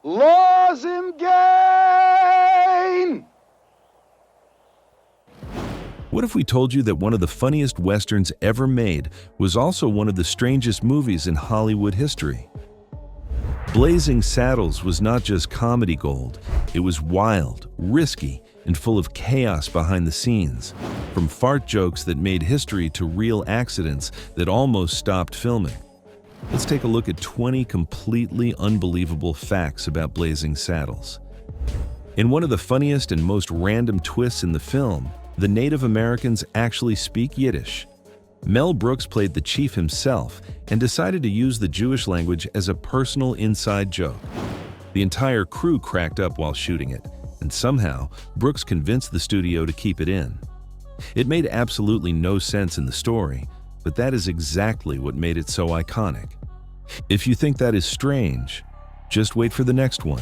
Laws in gain! What if we told you that one of the funniest westerns ever made was also one of the strangest movies in Hollywood history? Blazing Saddles was not just comedy gold, it was wild, risky, and full of chaos behind the scenes. From fart jokes that made history to real accidents that almost stopped filming. Let's take a look at 20 completely unbelievable facts about Blazing Saddles. In one of the funniest and most random twists in the film, the Native Americans actually speak Yiddish. Mel Brooks played the chief himself and decided to use the Jewish language as a personal inside joke. The entire crew cracked up while shooting it, and somehow Brooks convinced the studio to keep it in. It made absolutely no sense in the story, but that is exactly what made it so iconic. If you think that is strange, just wait for the next one.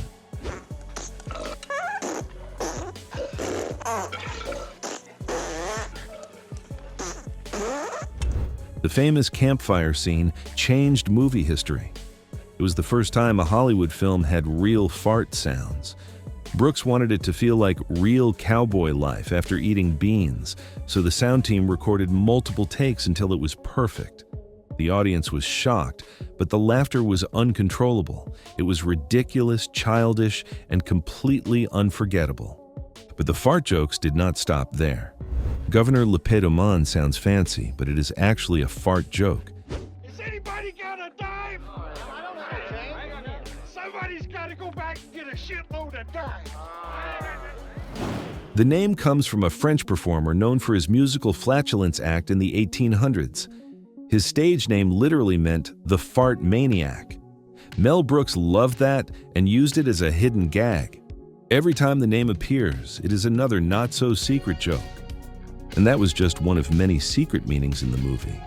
The famous campfire scene changed movie history. It was the first time a Hollywood film had real fart sounds. Brooks wanted it to feel like real cowboy life after eating beans, so the sound team recorded multiple takes until it was perfect. The audience was shocked, but the laughter was uncontrollable. It was ridiculous, childish, and completely unforgettable. But the fart jokes did not stop there. Governor Le Pedoman sounds fancy, but it is actually a fart joke. Is anybody got a dime? Somebody's got to go back and get a shitload of dime. The name comes from a French performer known for his musical flatulence act in the 1800s. His stage name literally meant the fart maniac. Mel Brooks loved that and used it as a hidden gag. Every time the name appears, it is another not-so-secret joke. And that was just one of many secret meanings in the movie.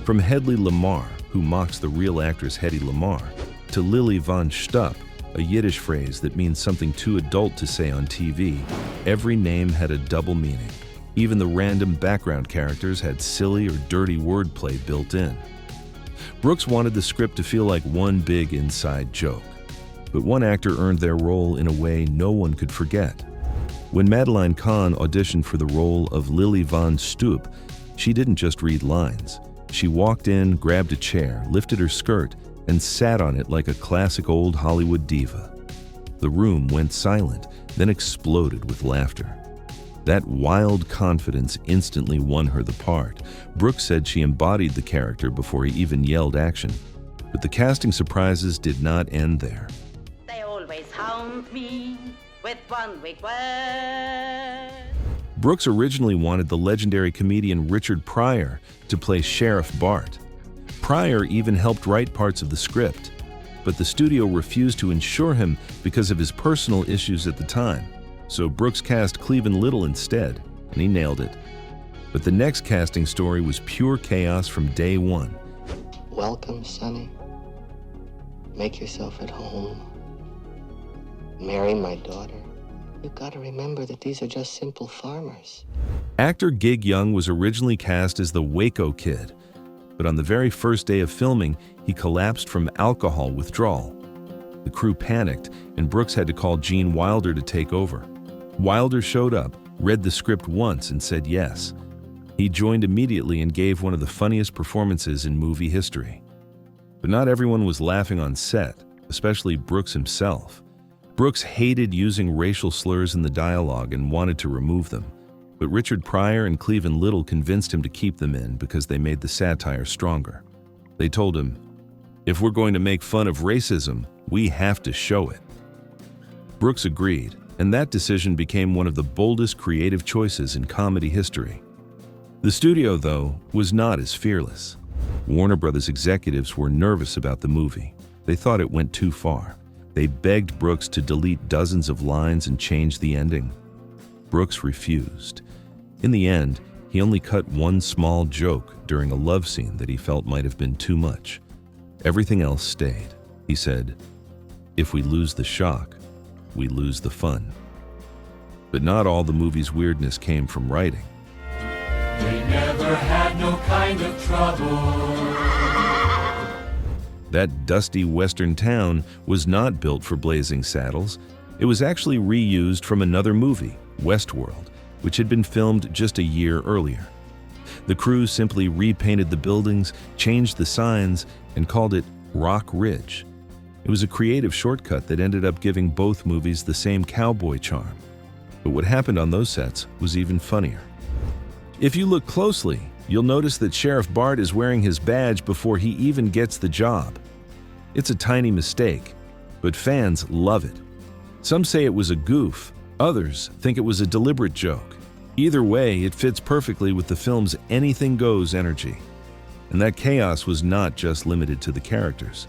From Hedley Lamar, who mocks the real actress Hedy Lamarr, to Lily von Stupp, a Yiddish phrase that means something too adult to say on TV, every name had a double meaning. Even the random background characters had silly or dirty wordplay built in. Brooks wanted the script to feel like one big inside joke. But one actor earned their role in a way no one could forget. When Madeline Kahn auditioned for the role of Lily von Stupp, she didn't just read lines. She walked in, grabbed a chair, lifted her skirt, and sat on it like a classic old Hollywood diva. The room went silent, then exploded with laughter. That wild confidence instantly won her the part. Brooks said she embodied the character before he even yelled action. But the casting surprises did not end there. They always hound me with one weak word. Brooks originally wanted the legendary comedian Richard Pryor to play Sheriff Bart. Pryor even helped write parts of the script, but the studio refused to insure him because of his personal issues at the time. So Brooks cast Cleveland Little instead, and he nailed it. But the next casting story was pure chaos from day one. Welcome, Sonny. Make yourself at home. Marry my daughter. You've got to remember that these are just simple farmers. Actor Gig Young was originally cast as the Waco Kid, but on the very first day of filming, he collapsed from alcohol withdrawal. The crew panicked, and Brooks had to call Gene Wilder to take over. Wilder showed up, read the script once, and said yes. He joined immediately and gave one of the funniest performances in movie history. But not everyone was laughing on set, especially Brooks himself. Brooks hated using racial slurs in the dialogue and wanted to remove them. But Richard Pryor and Cleveland Little convinced him to keep them in because they made the satire stronger. They told him, "If we're going to make fun of racism, we have to show it." Brooks agreed, and that decision became one of the boldest creative choices in comedy history. The studio, though, was not as fearless. Warner Brothers executives were nervous about the movie. They thought it went too far. They begged Brooks to delete dozens of lines and change the ending. Brooks refused. In the end, he only cut one small joke during a love scene that he felt might have been too much. Everything else stayed. He said, "If we lose the shock, we lose the fun." But not all the movie's weirdness came from writing. They never had no kind of trouble. That dusty western town was not built for Blazing Saddles. It was actually reused from another movie, Westworld, which had been filmed just a year earlier. The crew simply repainted the buildings, changed the signs, and called it Rock Ridge. It was a creative shortcut that ended up giving both movies the same cowboy charm. But what happened on those sets was even funnier. If you look closely, you'll notice that Sheriff Bart is wearing his badge before he even gets the job. It's a tiny mistake, but fans love it. Some say it was a goof, others think it was a deliberate joke. Either way, it fits perfectly with the film's anything goes energy. And that chaos was not just limited to the characters.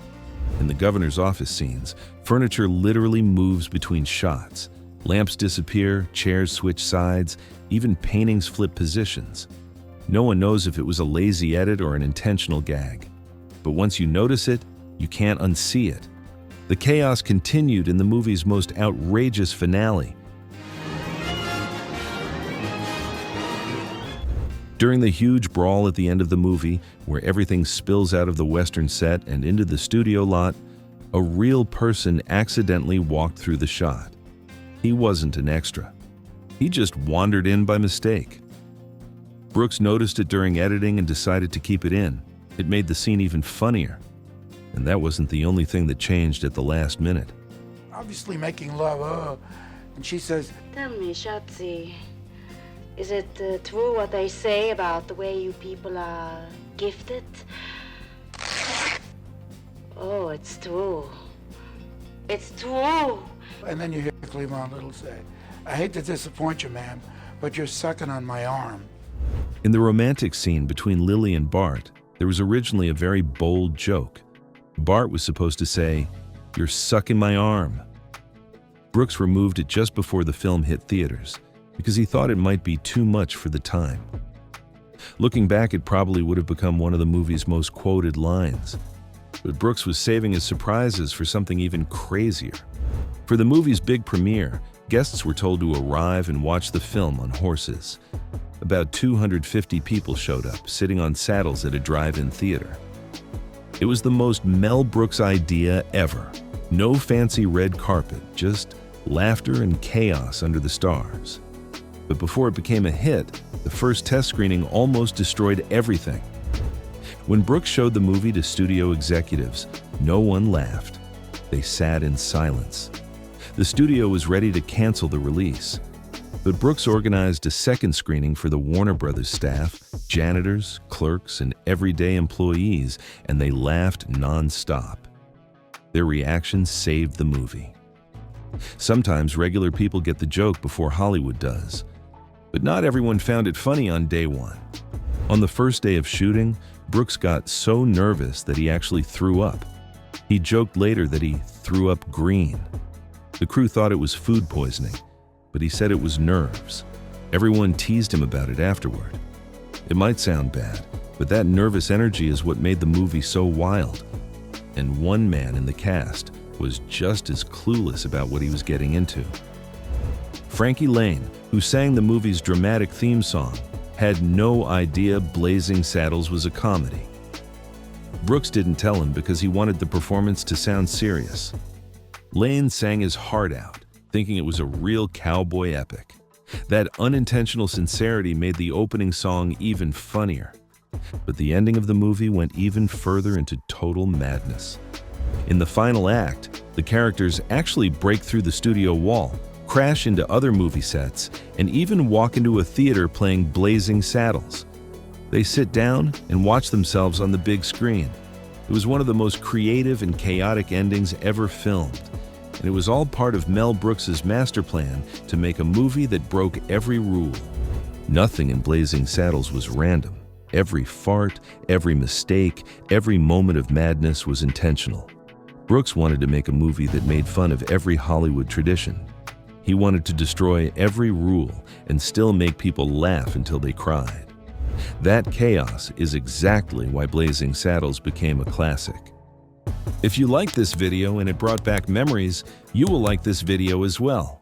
In the governor's office scenes, furniture literally moves between shots. Lamps disappear, chairs switch sides, even paintings flip positions. No one knows if it was a lazy edit or an intentional gag. But once you notice it, you can't unsee it. The chaos continued in the movie's most outrageous finale. During the huge brawl at the end of the movie, where everything spills out of the western set and into the studio lot, a real person accidentally walked through the shot. He wasn't an extra. He just wandered in by mistake. Brooks noticed it during editing and decided to keep it in. It made the scene even funnier. And that wasn't the only thing that changed at the last minute. Obviously making love, and she says, Tell me, Schatzi, is it true what they say about the way you people are gifted? Oh, it's true. It's true. and then you hear Cleavon Little say, I hate to disappoint you, ma'am, but you're sucking on my arm. In the romantic scene between Lily and Bart, there was originally a very bold joke. Bart was supposed to say, "You're sucking my arm." Brooks removed it just before the film hit theaters because he thought it might be too much for the time. Looking back, it probably would have become one of the movie's most quoted lines. But Brooks was saving his surprises for something even crazier. For the movie's big premiere, guests were told to arrive and watch the film on horses. About 250 people showed up, sitting on saddles at a drive-in theater. It was the most Mel Brooks idea ever. No fancy red carpet, just laughter and chaos under the stars. But before it became a hit, the first test screening almost destroyed everything. When Brooks showed the movie to studio executives, no one laughed. They sat in silence. The studio was ready to cancel the release. But Brooks organized a second screening for the Warner Brothers staff, janitors, clerks, and everyday employees, and they laughed non-stop. Their reactions saved the movie. Sometimes regular people get the joke before Hollywood does. But not everyone found it funny on day one. On the first day of shooting, Brooks got so nervous that he actually threw up. He joked later that he threw up green. The crew thought it was food poisoning, but he said it was nerves. Everyone teased him about it afterward. It might sound bad, but that nervous energy is what made the movie so wild. And one man in the cast was just as clueless about what he was getting into. Frankie Lane, who sang the movie's dramatic theme song, had no idea Blazing Saddles was a comedy. Brooks didn't tell him because he wanted the performance to sound serious. Lane sang his heart out, thinking it was a real cowboy epic. That unintentional sincerity made the opening song even funnier. But the ending of the movie went even further into total madness. In the final act, the characters actually break through the studio wall, crash into other movie sets, and even walk into a theater playing Blazing Saddles. They sit down and watch themselves on the big screen. It was one of the most creative and chaotic endings ever filmed. And it was all part of Mel Brooks's master plan to make a movie that broke every rule. Nothing in Blazing Saddles was random. Every fart, every mistake, every moment of madness was intentional. Brooks wanted to make a movie that made fun of every Hollywood tradition. He wanted to destroy every rule and still make people laugh until they cried. That chaos is exactly why Blazing Saddles became a classic. If you liked this video and it brought back memories, you will like this video as well.